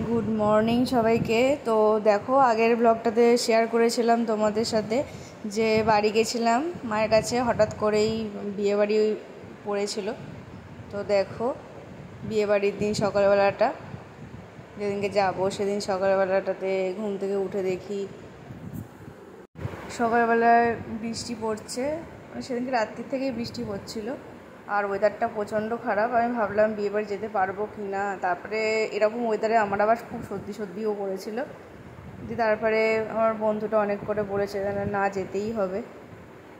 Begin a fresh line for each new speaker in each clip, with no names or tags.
Good morning সবাইকে। তো দেখো, আগের ব্লগটাতে শেয়ার করেছিলাম তোমাদের সাথে যে বাড়ি গেছিলাম মায়ের কাছে, হঠাৎ করেই বিয়েবাড়ি পড়েছিল। তো দেখো, বিয়েবাড়ির দিন সকালবেলাটা, যেদিনকে যাবো সেদিন সকালবেলাটাতে ঘুম থেকে উঠে দেখি সকালবেলায় বৃষ্টি পড়ছে। সেদিনকে রাত্রির থেকেই বৃষ্টি পড়ছিল আর ওয়েদারটা প্রচণ্ড খারাপ। আমি ভাবলাম বিয়েবাড়ি যেতে পারবো কি না। তারপরে এরকম ওয়েদারে আমার আবার খুব সর্দিও পড়েছিল। তারপরে আমার বন্ধুটা অনেক করে বলেছে না যেতেই হবে।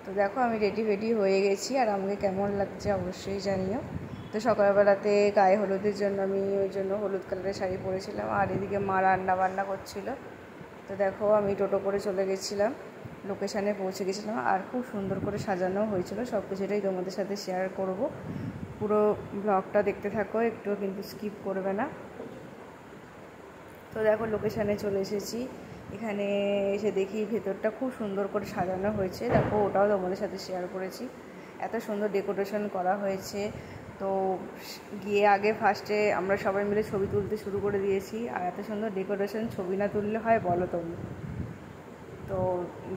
তো দেখো, আমি রেডি হয়ে গেছি আর আমাকে কেমন লাগছে অবশ্যই জানিও। তো সকালবেলাতে গায়ে হলুদের জন্য আমি ওই জন্য হলুদ কালারের শাড়ি পরেছিলাম আর এদিকে মা রান্না বান্না করছিল। তো দেখো, আমি টোটো করে চলে গেছিলাম, লোকেশানে পৌঁছে গেছিলাম আর খুব সুন্দর করে সাজানো হয়েছিল। সব কিছুটাই তোমাদের সাথে শেয়ার করব। পুরো ব্লগটা দেখতে থাকো, একটুও কিন্তু স্কিপ করবে না। তো দেখো, লোকেশানে চলে এসেছি। এখানে এসে দেখি ভেতরটা খুব সুন্দর করে সাজানো হয়েছে। দেখো, ওটাও তোমাদের সাথে শেয়ার করেছি। এত সুন্দর ডেকোরেশন করা হয়েছে। তো গিয়ে আগে ফার্স্টে আমরা সবাই মিলে ছবি তুলতে শুরু করে দিয়েছি। আর এত সুন্দর ডেকোরেশন, ছবি না তুললে হয় বলো তুমি? তো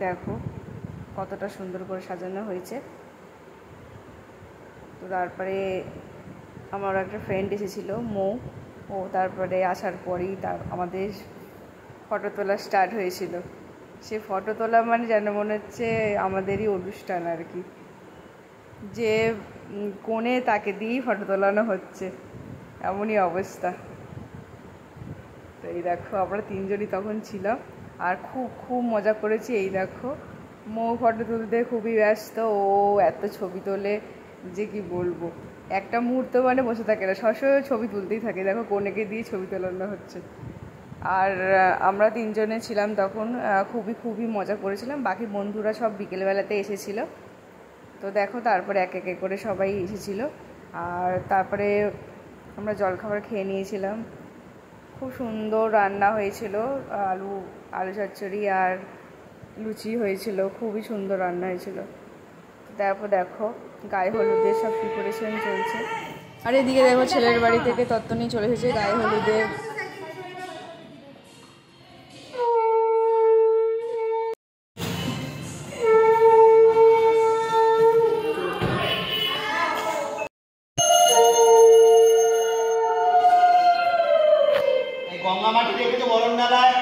দেখো কতটা সুন্দর করে সাজানো হয়েছে। তো তারপরে আমার একটা ফ্রেন্ড এসেছিলো মৌ, ও তারপরে আসার পরেই আমাদের ফটো তোলা স্টার্ট হয়েছিল। সে ফটো তোলা মানে যেন মনে হচ্ছে আমাদেরই অনুষ্ঠান আর কি, যে কোণে তাকে দিয়েই ফটো তোলানো হচ্ছে, এমনই অবস্থা। তো এই দেখো, আমরা তিনজনই তখন ছিলাম আর খুব মজা করেছি। এই দেখো, মৌ ফটো তুলতে খুবই ব্যস্ত, ও এত ছবি তোলে যে কি বলবো, একটা মুহূর্ত মানে বসে থাকে না, সবসময় ছবি তুলতেই থাকে। দেখো, কনেকে দিয়ে ছবি তোলানো হচ্ছে। আর আমরা তিনজনে ছিলাম তখন, খুবই মজা করেছিলাম। বাকি বন্ধুরা সব বিকেলবেলাতে এসেছিলো। তো দেখো, তারপরে এক এক করে সবাই এসেছিলো আর তারপরে আমরা জলখাবার খেয়ে নিয়েছিলাম। খুব সুন্দর রান্না হয়েছিল, আলু চচ্চড়ি আর লুচি হয়েছিল, খুবই সুন্দর রান্না হয়েছিল। তারপর দেখো, গায়ে হলুদের সব প্রিপারেশন চলছে। আর এদিকে দেখো, ছেলের বাড়ি থেকে তত্ত্ব নিয়ে চলে এসেছে গায়ে হলুদের।
গঙ্গা মাটি রেখেছে বরণ ডালায়।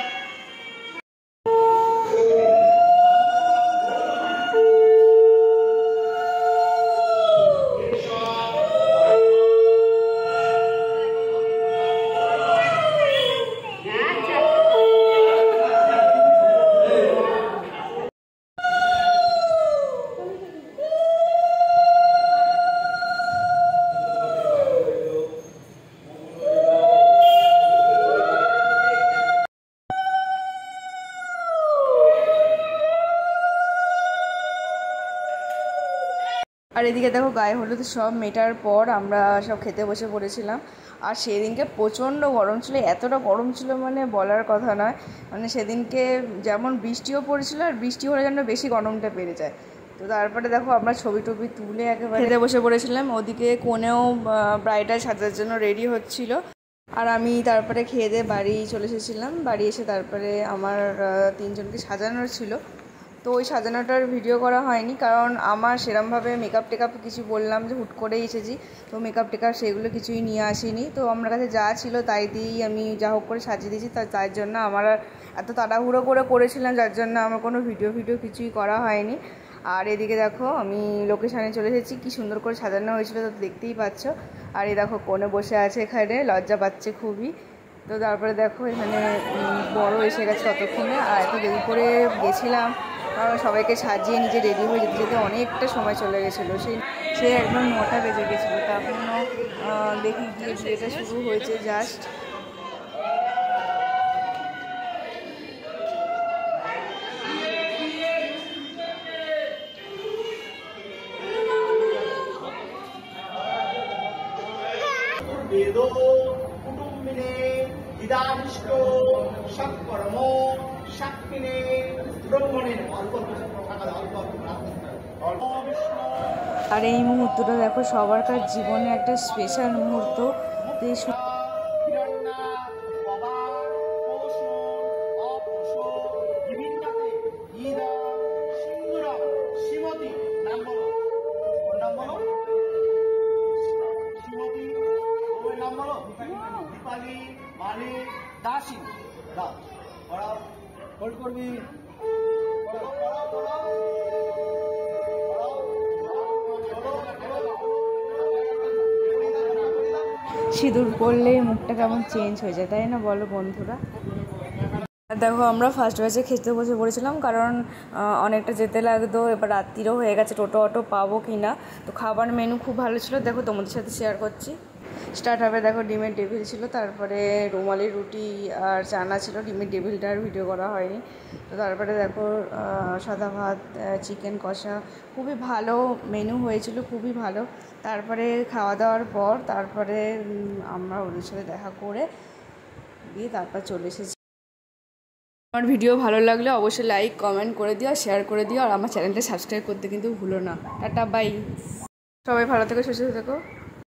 আর এদিকে দেখো, গায়ে হলুদ সব মেটার পর আমরা সব খেতে বসে পড়েছিলাম। আর সেদিনকে প্রচণ্ড গরম ছিল, এতটা গরম ছিল মানে বলার কথা নয়। মানে সেদিনকে যেমন বৃষ্টিও পড়েছিল আর বৃষ্টি হলে যেন বেশি গরমটা বেড়ে যায়। তো তারপরে দেখো, আমরা ছবি টবি তুলে একেবারে খেতে বসে পড়েছিলাম। ওদিকে কোণেও ব্রাইডাল সাজার জন্য রেডি হচ্ছিল আর আমি তারপরে খেয়ে দিয়ে বাড়ি চলে এসেছিলাম। বাড়ি এসে তারপরে আমার তিনজনকে সাজানোর ছিল। তো ওই সাজানোটার ভিডিও করা হয়নি, কারণ আমার সেরমভাবে মেকআপ টেকআপ কিছু, বললাম যে হুট করেই এসেছি, তো মেকআপ টেকআপ সেগুলো কিছুই নিয়ে আসিনি। তো আমার কাছে যা ছিল তাই দিয়েই আমি যা হোক করে সাজিয়ে দিয়েছি। তার জন্য আমার এত তাড়াহুড়ো করে করেছিলাম, যার জন্য আমার কোনো ভিডিও কিছুই করা হয়নি। আর এদিকে দেখো, আমি লোকেশানে চলে এসেছি, কী সুন্দর করে সাজানো হয়েছিল তো দেখতেই পাচ্ছ। আর এই দেখো, কোণে বসে আছে, এখানে লজ্জা পাচ্ছে খুবই। তো তারপরে দেখো, এখানে বড় এসে গেছে ততক্ষণে। আর এত দেরি করে গেছিলাম, কারণ সবাইকে সাজিয়ে নিজে রেডি হয়ে যেতে অনেকটা সময় চলে গেছিলো। সে একদম 9টা বেজে গেছিলো। তখনও দেখি গিয়ে বিয়েটা শুরু হয়েছে জাস্ট।
বেদো কুটুম্বিনে ইদাদিষ্ট সৎকর্ম সাক্ষিণে ব্রহ্মণের
আর এই মুহূর্তটা দেখো, সবারকার জীবনে একটা স্পেশাল মুহূর্ত।
মালি মালি
দাসী
দাস পড়াও
হোল্ড করবি
পড়াও পড়াও পড়াও
সিঁদুর পরলেই মুখটা কেমন চেঞ্জ হয়ে যায়, তাই না বলো বন্ধুরা? আর দেখো আমরা ফার্স্ট ব্যাচে খেতে বসে পড়েছিলাম, কারণ অনেকটা যেতে লাগতো, এবার রাত্রিরও হয়ে গেছে, টোটো অটো পাবো কি না। তো খাবার মেনু খুব ভালো ছিল, দেখো তোমাদের সাথে শেয়ার করছি। স্টার্ট হবে, দেখো ডিমের টেবিল ছিল, তারপরে রুমালি রুটি আর চানা ছিল। ডিমের টেবিলটা আর ভিডিও করা হয়নি। তো তারপরে দেখো সাদা ভাত, চিকেন কষা, খুবই ভালো মেনু হয়েছিল, খুবই ভালো। তারপরে খাওয়া দাওয়ার পর তারপরে আমরা ওদের সাথে দেখা করে দিয়ে তারপর চলে এসেছি। আমার ভিডিও ভালো লাগলে অবশ্যই লাইক কমেন্ট করে দিও, শেয়ার করে দিও, আর আমার চ্যানেলটা সাবস্ক্রাইব করতে কিন্তু ভুলো না। টাটা বাই, সবাই ভালো থেকো, সুস্থ থেকো।